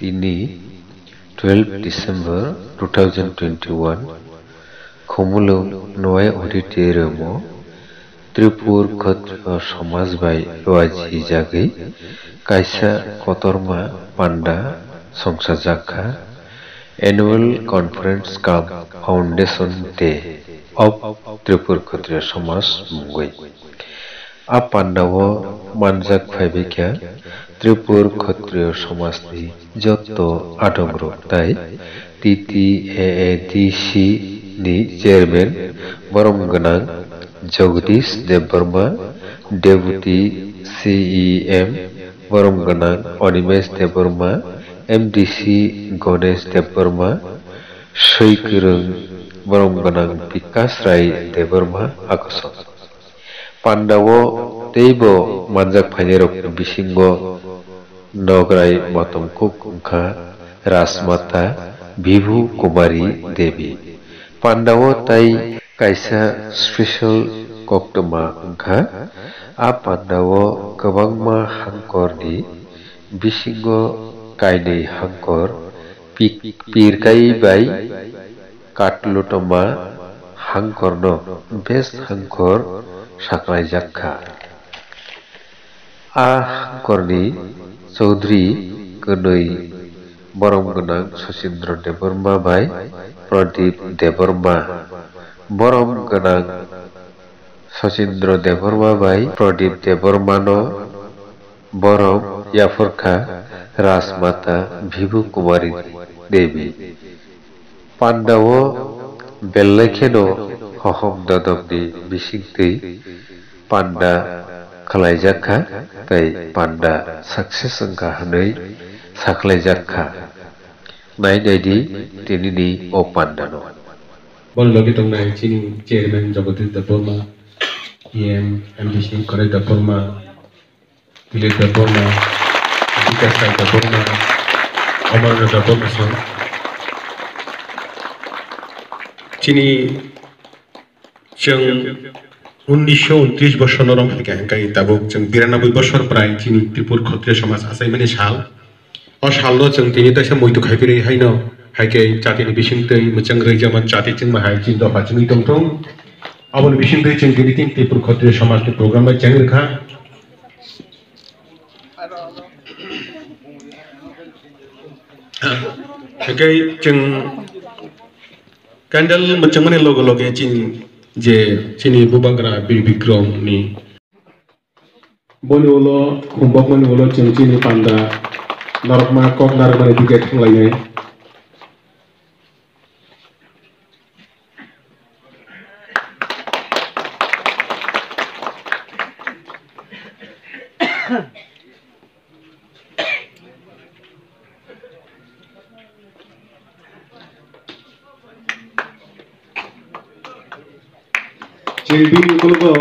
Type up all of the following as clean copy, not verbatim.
তিনি 12 December 2021 Khomulung Noy Auditorium Tripur Khatrio Samaj bai Loaji Jagi Kaisa Kotorma Panda Songsa Jakha Annual Conference Cum Foundation Day of Tripur Khatrio Samaj Mungui A Pandawo Manjak Phaibikya Tripur Khatrio Samajni Jotto Adongrok Tai TTAADC ni Chairman Borom Ganang Jagdish Debbarma Deputy CEM Borom Ganang Onimesh Debbarma MDC Ganesh Debbarma Soikurung Borom Ganang Vikas Rai Debbarma Akoso Pandawo Teibo Manjak Phainirok Bisingo Nograi Matomkuk Ungkha Rasmata Bibhu Kumari Devi Pandawo Tai Kaisa Special Koktoma Ungkha A Pandawo Kabangma Hangkorni Bisingo Kainei Hangkor Pirkai Bai Katlutoma Hangkorno Best Hangkor Saklai Jakha A Hangkorni Chaudhry Kanoi Borom Ganang Sacindra Debbarma Bai Pradip Debbarma Borom Ganang Sacindra Debbarma Bai Pradip Debbarma no Borom Yaforkha Rasmata Bibhu Kumari Devi Pandawo Bellakheno Hohom Dodobni Bisingtui Panda Khalaijakha Tai Panda Success Ungkha Hanoi Saklaijakha Naidadi Tinini O Pandano Bon logi tongnai chini chairman Jagdish Debbarma EM MDC Ganesh Debbarma Dilip Debbarma Vikas Rai Debbarma Amarnath Debbarma sang chini जों 1929 বছর নরম থেকে গাই তাবুক जों 92 বছর প্রায় চিনি ত্রিপুর ক্ষত্রিয় সমাজ আছে মানে সাল অ সালনো जों তিনি তাইসা মইতো খাইফিরে হাইনো হাইকে জাতিनि बिसिंतै मोजां रैजामान जाति जों माहाय जिन दफा जोंनि दंथं आबोनि बिसिंतै जों दिनै त्रिपुर क्षत्रिय समाजनि प्रग्राम बाय जोंखा हाइके जों Kandal macam mana logo-logo cini je cini bubagra birbikrom ni boni ulo kumbak mani ulo cini panda narokma kok narokma ni tiket lainnya Jadi kalau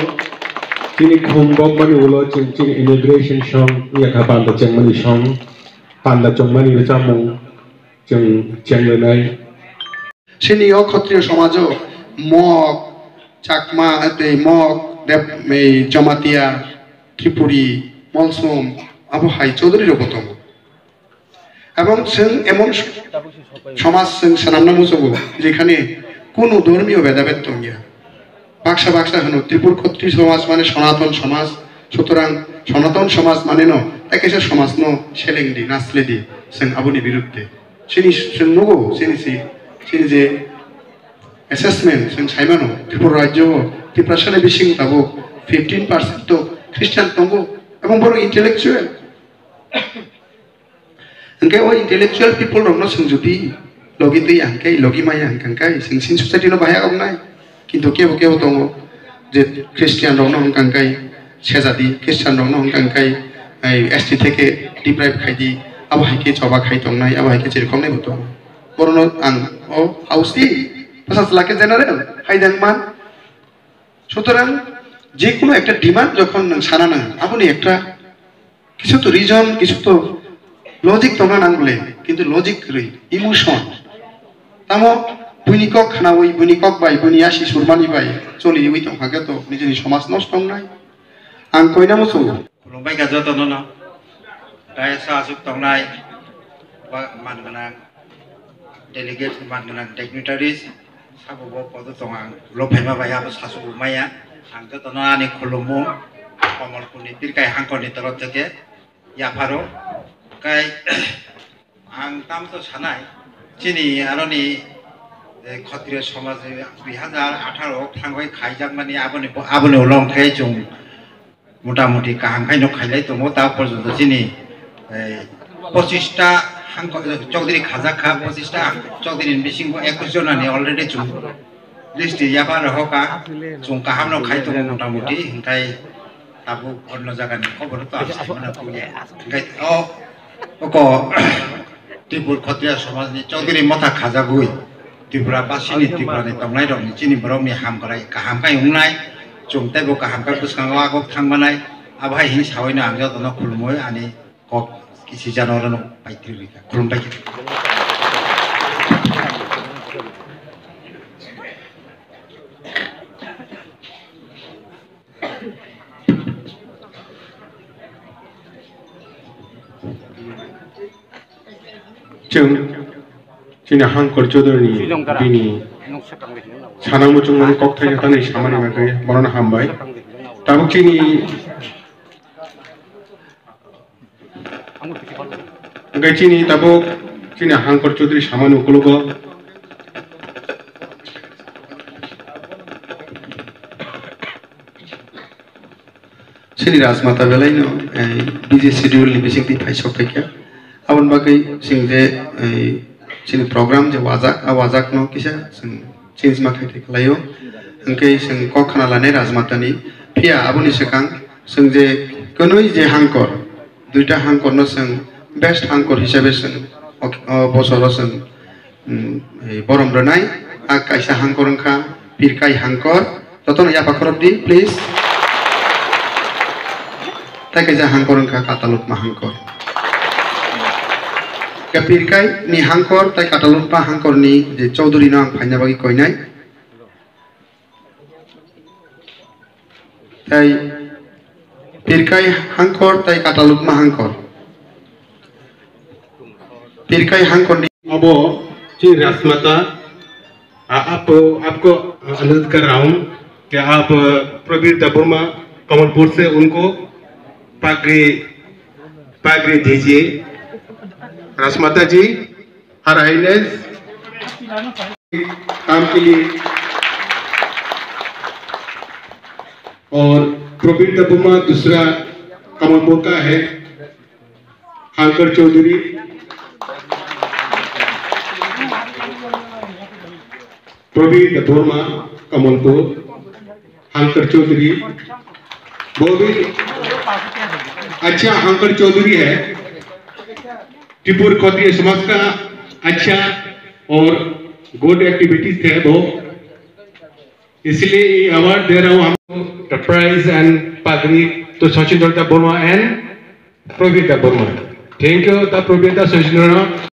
kini kumbang mani ulo cini immigration song ya kapanda ceng mani song panda ceng mani lecamu ceng lenai. Sini yo Khatrio Samajo mok Chakma ate mok dep mei Jamatia Tripuri Molsom Abu Hai Chaudhary robotom. Ebong sing emon সমাজ সানামনা মুসবো যেখানে কোনো ধর্মীয় ভেদাভেদ তঙ্গিয়া বাক্সা বাক্সা হনো ত্রিপুর ক্ষত্রিয় সমাজ মানে সনাতন সমাজ সুতরাং সনাতন সমাজ মানে ন একেসে সমাজ ন সেলেংদি নাসলেদি जों আবুনি বিরুদ্ধে সিনি जों নগো সিনি যে অ্যাসেসমেন্ট जों সাইমানো ত্রিপুর রাজ্য ত্রিপ্রাসানে বিসিং তাবো 15% তো খ্রিস্টান তঙ্গো এবং বড় intellectual Angkai oh intellectual people rong no जों जुदि logi tei angkai logi maya angkai जों sin society no bahaya ongnai কিন্তু কেউ দङ যে খ্রিস্টান রং নং কাঙ্কাই সেজাদি খ্রিস্টান রং নং কাঙ্কাই এসটি থেকে ডিপ্রাইভ খাইদি আবহাইকে জবা খাই দংনাই আবহাইকে যেরকম নাই হতো বরণ আং ও হাউসি 50 লাখের জেনারেল হাইদাং মান সুতরাং যে কোনো একটা ডিমান্ড যখন সানা না আপনি একটা কিছু তো রিজন কিছু তো লজিক দংনা নাংলে কিন্তু লজিক রই emotion তামো Bunikok khanawi bunikok bai buniashi surmani bai choli wi tong hage to nijini somas nostong nai ang koina musu khulumbai ga joto no dai sa suk tong nai मानगोनां delegate मानगोनां डिग्निटारिज साबो पद दं आं लफायमा बायाबो सासुमाया आं जतन आनि खुलुमो कमलपुरनि बिरकाय हांखरनि तरफ থেকে याफारो काय आं तामतो सानाय चिनि आरोनि क्षत्रिय समाज 2018 थांबाय खायजाक माने आबोनि उलंखाय जों मोटामुटी काहांखायनो खायलाय दङ दा पर्यन्त चिनि 25टा चौधरी खाजाखा 25टा चौधरी बिसिंबो 21 जनानि अलरेडी जों लिस्ट याबा रहका जों काहामनो खाय दङ मोटामुटी ओंखाय ताबो अन्न जागानि खबर तो आसामना फुये ओंखाय अको त्रिपुर क्षत्रिय समाजनि चौधरी मथा खाजागुइ त्रिपुरा बासिनि त्रिपुरानि तंनाय दं चिनि बरमनि हामगराय काहामखाय उंनाय जों ताइबो काहामखाय बुसखाङाव आगब थांबानाय आबहाय हिनि सावैनो आं जतन खुलुमो आनि कक किसी जानवरनो पाइत्रि खुलुमबाय जोंनि हांखर चौधरी बिनि सानामुचुं ककथाय जातानै सामानि बागै बरन हामबाय दाबो जोंनि गैचिनि ताबो चिनि हांखर चौधरी सामानु कुलुगो चिनि राजमाता बेलायनो बिजि शेड्यूल नि बिसिंति फाइसक थाइया आबन बागै जों जे चिनि प्रग्राम जे वाजाक न किसा जों चेंज माखाय खालायो ओंखाय जों क खाना लानाय राजमातानि फिया आबनि सिगां जों जे कनै जे हांखर दुइटा हांखर न जों बेस्ट हांखर हिसाबै जों बसर जों बरम रनाय आ कायसा हांखर ओंखा पिरकाय हांखर जतन याफा खरबदि प्लिज ताय कायसा हांखर ओंखा कातालुतमा हांखर पिरकाय नि हांखर ताय कातालुतमा हांखरनि जे चौधरी न आं फायना बागै कयनाय ताय पिरकाय हांखर ताय कातालुतमा हांखर पिरकाय हांखरनि अब जी राजमाता आपको अनुरोध कर रहा हूँ कि आप प्रवीर देबबर्मा कमलपुर से उनको पागड़ी दीजिए राजमाता जी हर हाइनेस काम के लिए और प्रवीर देबबर्मा दूसरा कमलपुर का है हांकर चौधरी प्रवीर देबबर्मा कमलपुर हांकर चौधरी वो भी अच्छा हांकर चौधरी है त्रिपुर क्षत्रिय समाज का अच्छा और गुड एक्टिविटीज थे वो इसलिए ये अवार्ड दे रहा हूँ हमको द प्राइज एंड पागड़ी तो Sachindra Debbarma and Pravir Debbarma thank you the Pravir Sachindra